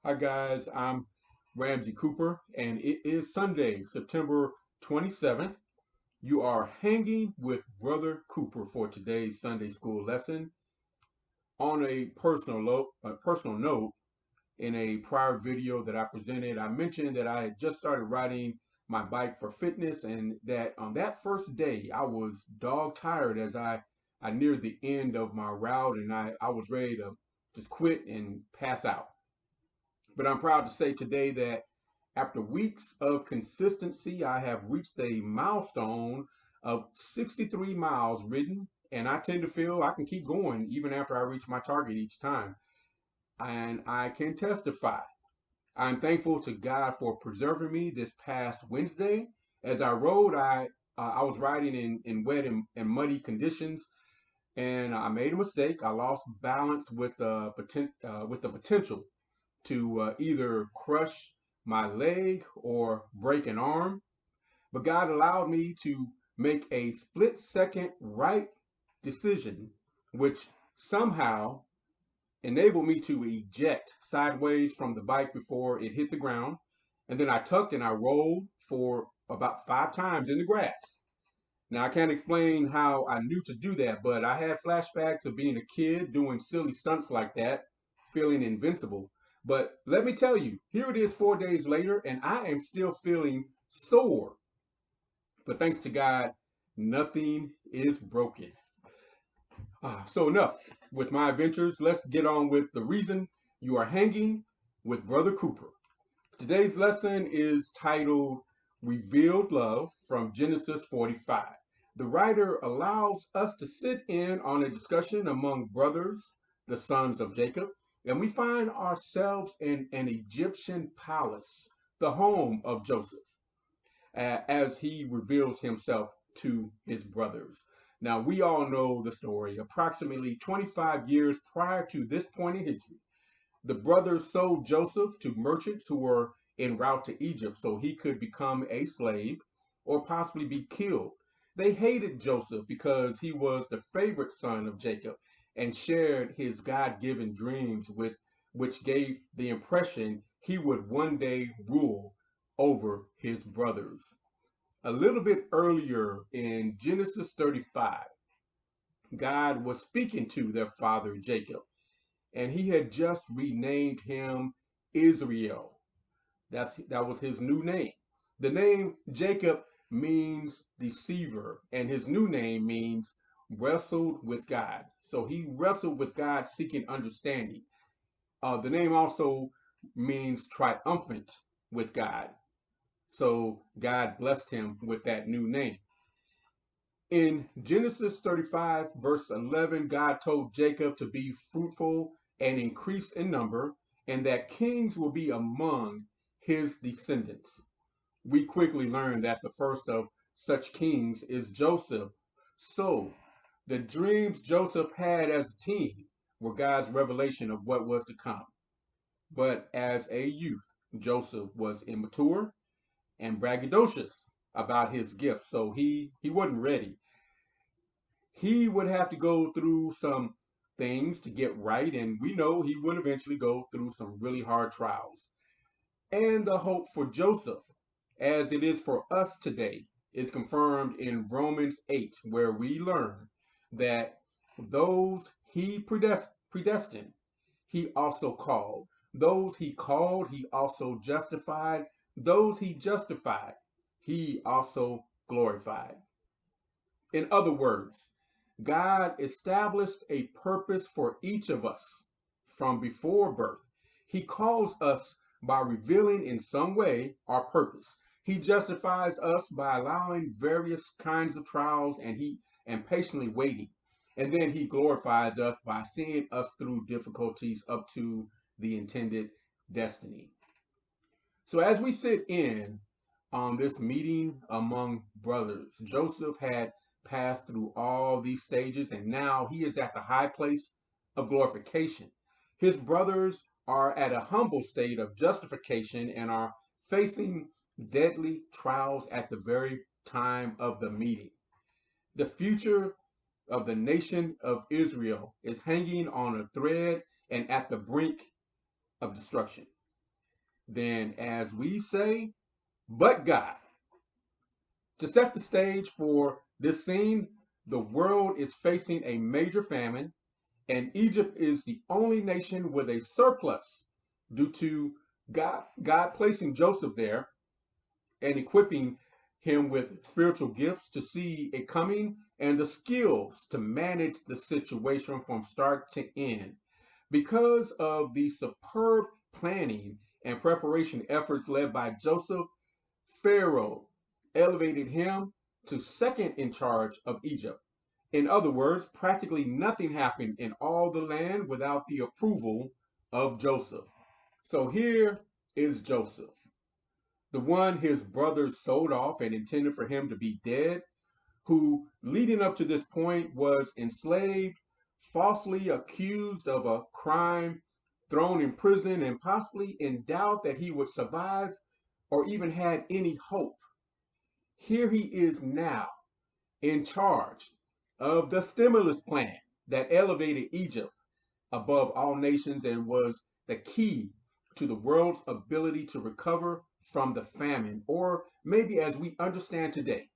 Hi guys, I'm Ramsey Cooper, and it is Sunday, September 27th. You are hanging with Brother Cooper for today's Sunday School lesson. On a personal note, in a prior video that I presented, I mentioned that I had just started riding my bike for fitness, and that on that first day I was dog tired as I neared the end of my route, and I was ready to just quit and pass out. But I'm proud to say today that after weeks of consistency, I have reached a milestone of 63 miles ridden, and I tend to feel I can keep going even after I reach my target each time. And I can testify. I'm thankful to God for preserving me this past Wednesday. As I rode, I was riding in wet and muddy conditions, and I made a mistake. I lost balance with the potential to either crush my leg or break an arm. But God allowed me to make a split second right decision, which somehow enabled me to eject sideways from the bike before it hit the ground. And then I tucked and I rolled for about 5 times in the grass. Now, I can't explain how I knew to do that, but I had flashbacks of being a kid doing silly stunts like that, feeling invincible. But let me tell you, here it is 4 days later, and I am still feeling sore. But thanks to God, nothing is broken. So, enough with my adventures. Let's get on with the reason you are hanging with Brother Cooper. Today's lesson is titled Revealed Love from Genesis 45. The writer allows us to sit in on a discussion among brothers, the sons of Jacob, and we find ourselves in an Egyptian palace, the home of Joseph, as he reveals himself to his brothers. Now, we all know the story. Approximately 25 years prior to this point in history, the brothers sold Joseph to merchants who were en route to Egypt so he could become a slave or possibly be killed. They hated Joseph because he was the favorite son of Jacob and shared his God given dreams, with which gave the impression he would one day rule over his brothers. A little bit earlier in Genesis 35, God was speaking to their father Jacob, and he had just renamed him Israel. That was his new name. The name Jacob means deceiver, and his new name means wrestled with God. So he wrestled with God, seeking understanding. The name also means triumphant with God. So God blessed him with that new name. In Genesis 35, verse 11, God told Jacob to be fruitful and increase in number, and that kings will be among his descendants. We quickly learn that the first of such kings is Joseph. So, the dreams Joseph had as a teen were God's revelation of what was to come. But as a youth, Joseph was immature and braggadocious about his gifts, so he wasn't ready. He would have to go through some things to get right, and we know he would eventually go through some really hard trials. And the hope for Joseph, as it is for us today, is confirmed in Romans 8, where we learn that those he predestined, he also called. Those he called, he also justified. Those he justified, he also glorified. In other words, God established a purpose for each of us from before birth. He calls us by revealing in some way our purpose. He justifies us by allowing various kinds of trials and patiently waiting. And then he glorifies us by seeing us through difficulties up to the intended destiny. So as we sit in on this meeting among brothers, Joseph had passed through all these stages, and now he is at the high place of glorification. His brothers are at a humble state of justification and are facing deadly trials at the very time of the meeting. The future of the nation of Israel is hanging on a thread and at the brink of destruction. Then, as we say, but God. To set the stage for this scene, the world is facing a major famine, and Egypt is the only nation with a surplus due to God placing Joseph there and equipping him with spiritual gifts to see it coming and the skills to manage the situation from start to end. Because of the superb planning and preparation efforts led by Joseph, Pharaoh elevated him to second in charge of Egypt. In other words, practically nothing happened in all the land without the approval of Joseph. So here is Joseph, the one his brothers sold off and intended for him to be dead, who, leading up to this point, was enslaved, falsely accused of a crime, thrown in prison, and possibly in doubt that he would survive or even had any hope. Here he is now in charge of the stimulus plan that elevated Egypt above all nations and was the key to the world's ability to recover from the famine, or maybe as we understand today,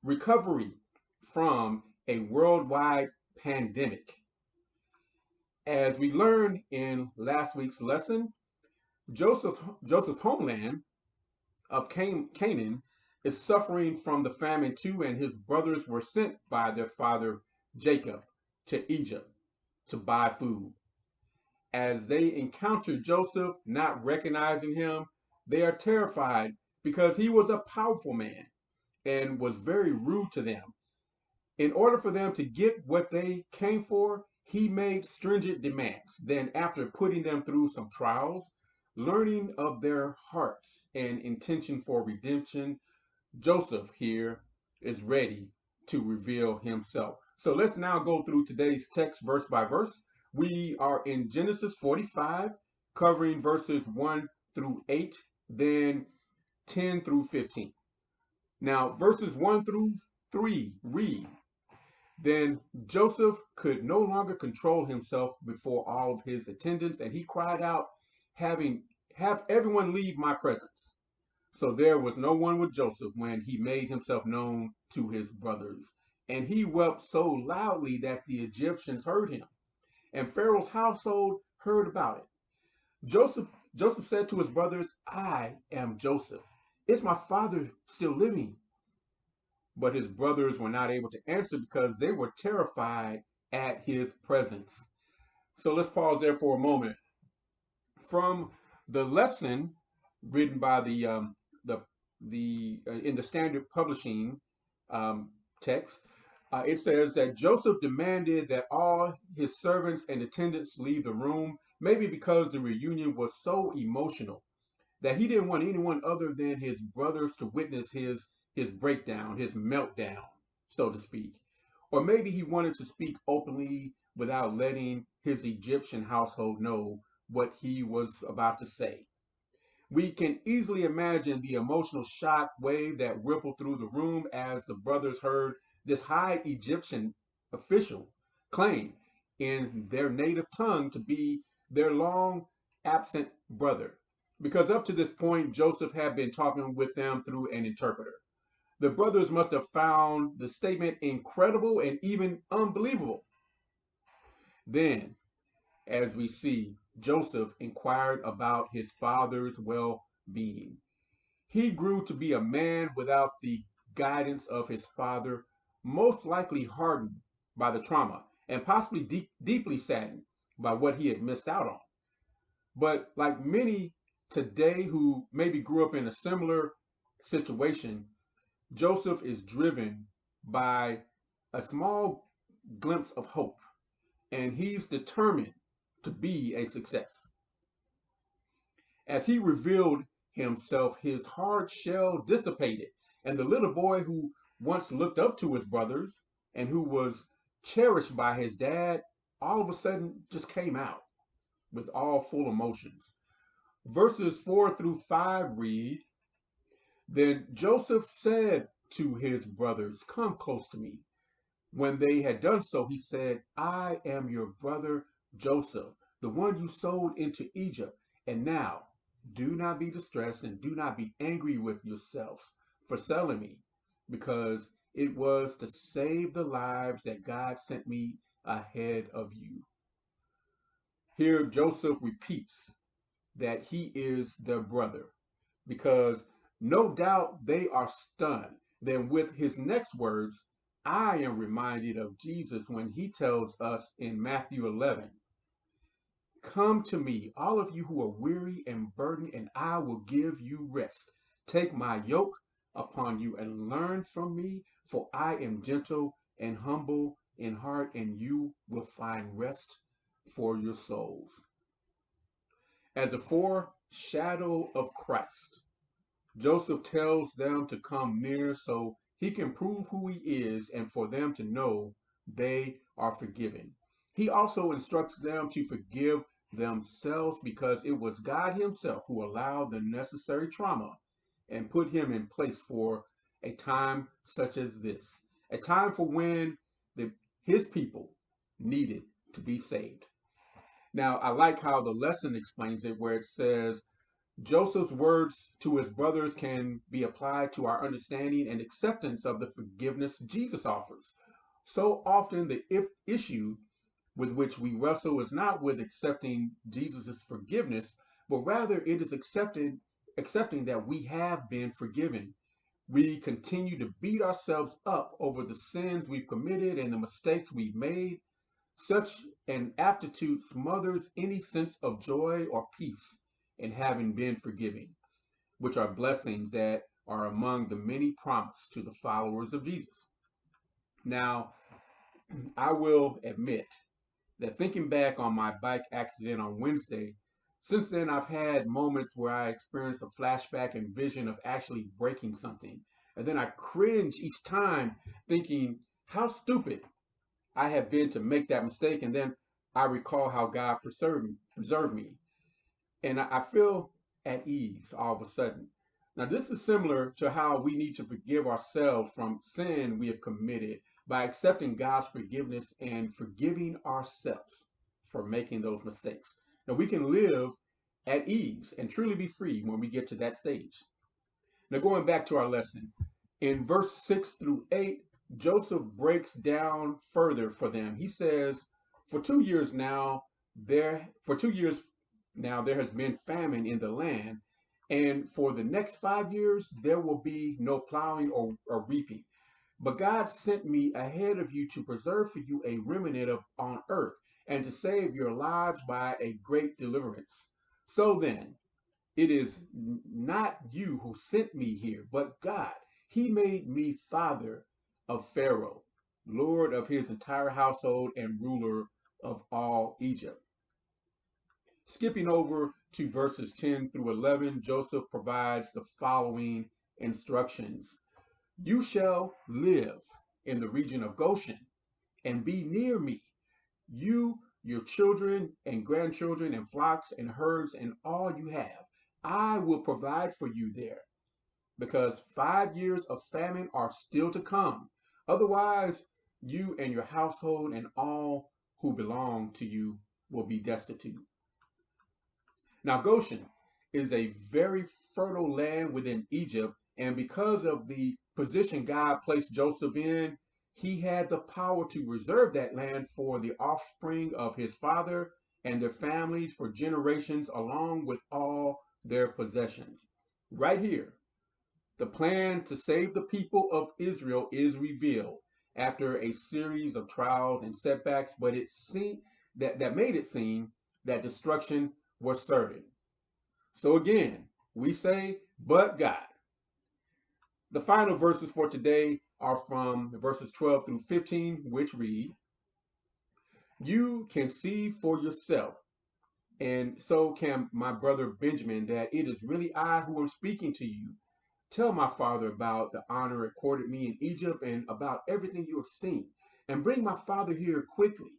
recovery from a worldwide pandemic. As we learned in last week's lesson, Joseph's homeland of Canaan is suffering from the famine too, and his brothers were sent by their father Jacob to Egypt to buy food. As they encounter Joseph, not recognizing him, they are terrified because he was a powerful man and was very rude to them. In order for them to get what they came for, he made stringent demands. Then, after putting them through some trials, learning of their hearts and intention for redemption, Joseph here is ready to reveal himself. So let's now go through today's text verse by verse. We are in Genesis 45, covering verses 1 through 8, then 10 through 15. Now, verses 1 through 3 read, Then Joseph could no longer control himself before all of his attendants, and he cried out, have everyone leave my presence. So there was no one with Joseph when he made himself known to his brothers. And he wept so loudly that the Egyptians heard him, and Pharaoh's household heard about it. Joseph said to his brothers, I am Joseph. Is my father still living? But his brothers were not able to answer because they were terrified at his presence. So let's pause there for a moment. From the lesson written by in the Standard Publishing text, it says that Joseph demanded that all his servants and attendants leave the room, maybe because the reunion was so emotional that he didn't want anyone other than his brothers to witness his breakdown, his meltdown, so to speak. Or maybe he wanted to speak openly without letting his Egyptian household know what he was about to say. We can easily imagine the emotional shock wave that rippled through the room as the brothers heard this high Egyptian official claim in their native tongue to be their long absent brother. Because up to this point, Joseph had been talking with them through an interpreter. The brothers must have found the statement incredible and even unbelievable. Then, as we see, Joseph inquired about his father's well being. He grew to be a man without the guidance of his father, most likely hardened by the trauma and possibly deeply saddened by what he had missed out on. But like many today who maybe grew up in a similar situation, Joseph is driven by a small glimpse of hope, and he's determined to be a success. As he revealed himself, his hard shell dissipated, and the little boy who once looked up to his brothers and who was cherished by his dad all of a sudden just came out with all full emotions. Verses 4 through 5 read, Then Joseph said to his brothers, Come close to me. When they had done so, he said, I am your brother Joseph, the one you sold into Egypt. And now Do not be distressed and do not be angry with yourselves for selling me, because it was to save the lives that God sent me ahead of you. Here, Joseph repeats that he is their brother because no doubt they are stunned. Then, with his next words, I am reminded of Jesus when he tells us in Matthew 11, come to me, all of you who are weary and burdened, and I will give you rest. Take my yoke upon you and learn from me, for I am gentle and humble in heart, and you will find rest for your souls. As a foreshadow of Christ, Joseph tells them to come near so he can prove who he is and for them to know they are forgiven. He also instructs them to forgive themselves because it was God Himself who allowed the necessary trauma and put him in place for a time such as this, a time for when his people needed to be saved. Now, I like how the lesson explains it, where it says, Joseph's words to his brothers can be applied to our understanding and acceptance of the forgiveness Jesus offers. So often, the issue with which we wrestle is not with accepting Jesus' forgiveness, but rather it is accepting that we have been forgiven. We continue to beat ourselves up over the sins we've committed and the mistakes we've made. Such an attitude smothers any sense of joy or peace in having been forgiven, which are blessings that are among the many promised to the followers of Jesus. Now, I will admit that thinking back on my bike accident on Wednesday, since then I've had moments where I experience a flashback and vision of actually breaking something. And then I cringe each time thinking how stupid I have been to make that mistake. And then I recall how God preserved me. And I feel at ease all of a sudden. Now, this is similar to how we need to forgive ourselves from sin we have committed by accepting God's forgiveness and forgiving ourselves for making those mistakes. Now, we can live at ease and truly be free when we get to that stage. Now, going back to our lesson, in verse 6 through 8, Joseph breaks down further for them. He says, For 2 years now there has been famine in the land, and for the next 5 years there will be no plowing or reaping. But God sent me ahead of you to preserve for you a remnant on earth, and to save your lives by a great deliverance. So then, it is not you who sent me here, but God. He made me father of Pharaoh, lord of his entire household, and ruler of all Egypt. Skipping over to verses 10 through 11, Joseph provides the following instructions. You shall live in the region of Goshen and be near me, you, your children and grandchildren, and flocks and herds, and all you have. I will provide for you there, because 5 years of famine are still to come. Otherwise, you and your household and all who belong to you will be destitute. Now, Goshen is a very fertile land within Egypt, and because of the position God placed Joseph in, he had the power to reserve that land for the offspring of his father and their families for generations, along with all their possessions. Right here, the plan to save the people of Israel is revealed after a series of trials and setbacks, but it seemed that made it seem that destruction was certain. So again, we say, but God. The final verses for today are from verses 12 through 15, which read, You can see for yourself, and so can my brother Benjamin, that it is really I who am speaking to you. Tell my father about the honor accorded me in Egypt and about everything you have seen, and bring my father here quickly.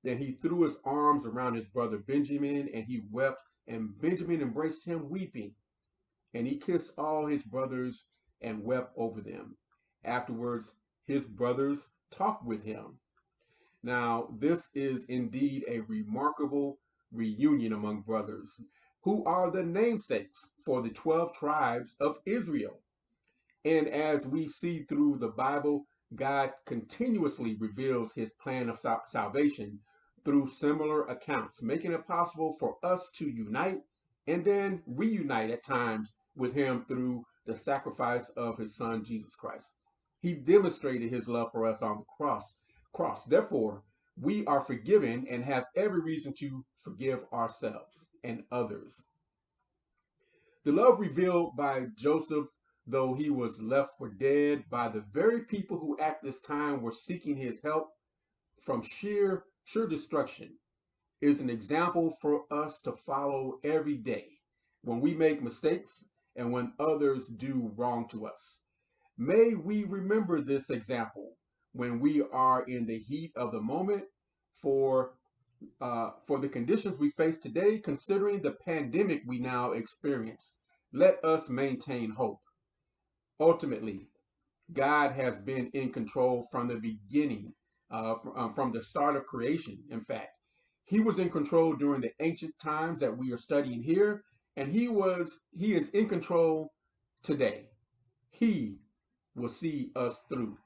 Then he threw his arms around his brother Benjamin, and he wept, and Benjamin embraced him, weeping. And he kissed all his brothers and wept over them. Afterwards, his brothers talked with him. Now, this is indeed a remarkable reunion among brothers. who are the namesakes for the 12 tribes of Israel. And as we see through the Bible, God continuously reveals his plan of salvation through similar accounts, making it possible for us to unite and then reunite at times with him through the sacrifice of his son Jesus Christ. He demonstrated his love for us on the cross. Therefore, we are forgiven and have every reason to forgive ourselves and others. The love revealed by Joseph, though he was left for dead by the very people who at this time were seeking his help from sure destruction, is an example for us to follow every day when we make mistakes and when others do wrong to us. May we remember this example when we are in the heat of the moment for for the conditions we face today, considering the pandemic we now experience. Let us maintain hope. Ultimately, God has been in control from the beginning, from the start of creation. In fact, he was in control during the ancient times that we are studying here, and he is in control today. He will see us through.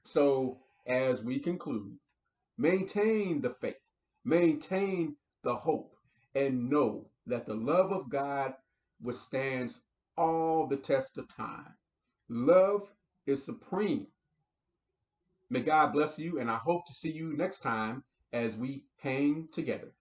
So, as we conclude, maintain the faith, maintain the hope, and know that the love of God withstands all the test of time. Love is supreme. May God bless you, and I hope to see you next time as we hang together.